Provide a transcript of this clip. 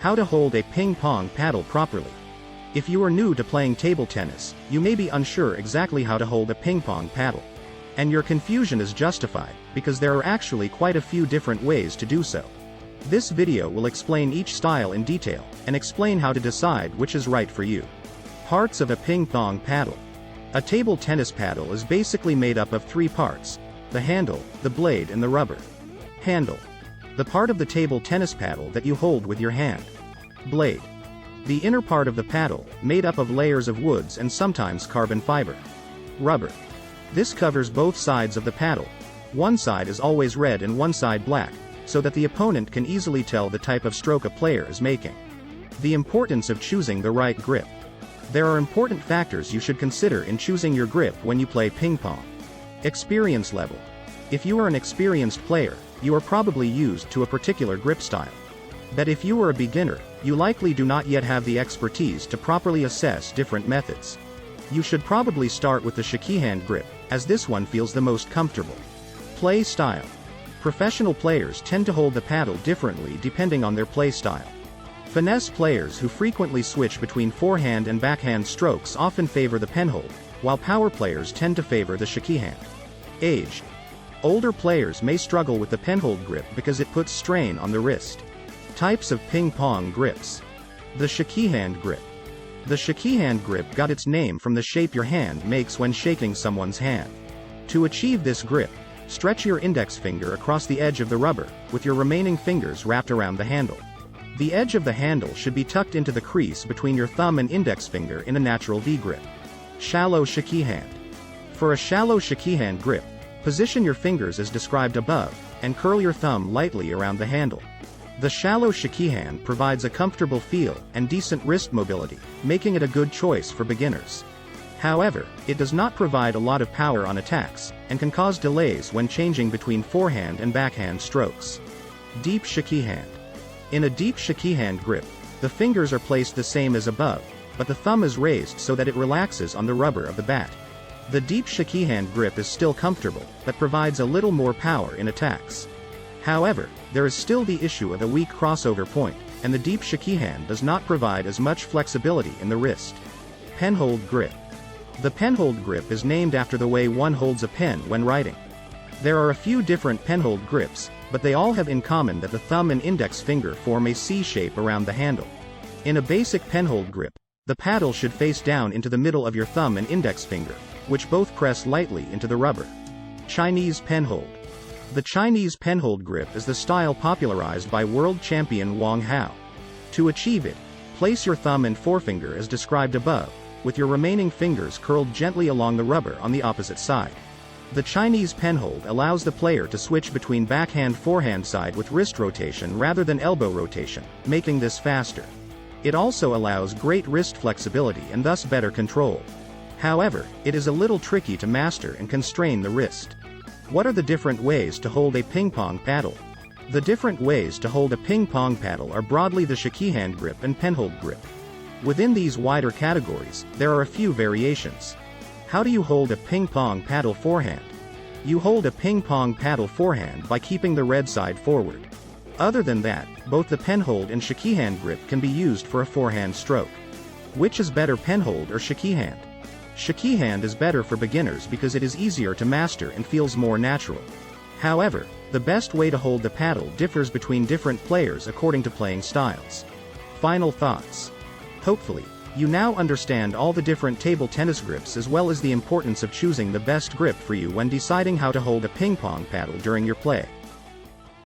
How to hold a ping pong paddle properly. If you are new to playing table tennis, you may be unsure exactly how to hold a ping pong paddle. And your confusion is justified, because there are actually quite a few different ways to do so. This video will explain each style in detail, and explain how to decide which is right for you. Parts of a ping pong paddle. A table tennis paddle is basically made up of three parts: the handle, the blade and the rubber. Handle. The part of the table tennis paddle that you hold with your hand. Blade. The inner part of the paddle, made up of layers of woods and sometimes carbon fiber. Rubber. This covers both sides of the paddle. One side is always red and one side black, so that the opponent can easily tell the type of stroke a player is making. The importance of choosing the right grip. There are important factors you should consider in choosing your grip when you play ping pong. Experience level. If you are an experienced player, you are probably used to a particular grip style. But if you are a beginner, you likely do not yet have the expertise to properly assess different methods. You should probably start with the shakihand grip, as this one feels the most comfortable. Play style. Professional players tend to hold the paddle differently depending on their play style. Finesse players who frequently switch between forehand and backhand strokes often favor the penhold, while power players tend to favor the shakihand. Age. Older players may struggle with the penhold grip because it puts strain on the wrist. Types of ping pong grips. The shakihand grip. The shakihand grip got its name from the shape your hand makes when shaking someone's hand. To achieve this grip, stretch your index finger across the edge of the rubber, with your remaining fingers wrapped around the handle. The edge of the handle should be tucked into the crease between your thumb and index finger in a natural V grip. Shallow shakihand. For a shallow shakihand grip, position your fingers as described above, and curl your thumb lightly around the handle. The shallow shakihand provides a comfortable feel and decent wrist mobility, making it a good choice for beginners. However, it does not provide a lot of power on attacks, and can cause delays when changing between forehand and backhand strokes. Deep shakihand. In a deep shakihand grip, the fingers are placed the same as above, but the thumb is raised so that it relaxes on the rubber of the bat. The deep shakihand grip is still comfortable, but provides a little more power in attacks. However, there is still the issue of a weak crossover point, and the deep shakihand does not provide as much flexibility in the wrist. Penhold grip. The penhold grip is named after the way one holds a pen when writing. There are a few different penhold grips, but they all have in common that the thumb and index finger form a C shape around the handle. In a basic penhold grip, the paddle should face down into the middle of your thumb and index finger, which both press lightly into the rubber. Chinese penhold. The Chinese penhold grip is the style popularized by world champion Wang Hao. To achieve it, place your thumb and forefinger as described above, with your remaining fingers curled gently along the rubber on the opposite side. The Chinese penhold allows the player to switch between backhand-forehand side with wrist rotation rather than elbow rotation, making this faster. It also allows great wrist flexibility and thus better control. However, it is a little tricky to master and constrain the wrist. What are the different ways to hold a ping pong paddle? The different ways to hold a ping pong paddle are broadly the shakihand grip and penhold grip. Within these wider categories, there are a few variations. How do you hold a ping pong paddle forehand? You hold a ping pong paddle forehand by keeping the red side forward. Other than that, both the penhold and shakihand grip can be used for a forehand stroke. Which is better, penhold or shakihand? Shakihand is better for beginners because it is easier to master and feels more natural. However, the best way to hold the paddle differs between different players according to playing styles. Final thoughts. Hopefully, you now understand all the different table tennis grips as well as the importance of choosing the best grip for you when deciding how to hold a ping pong paddle during your play.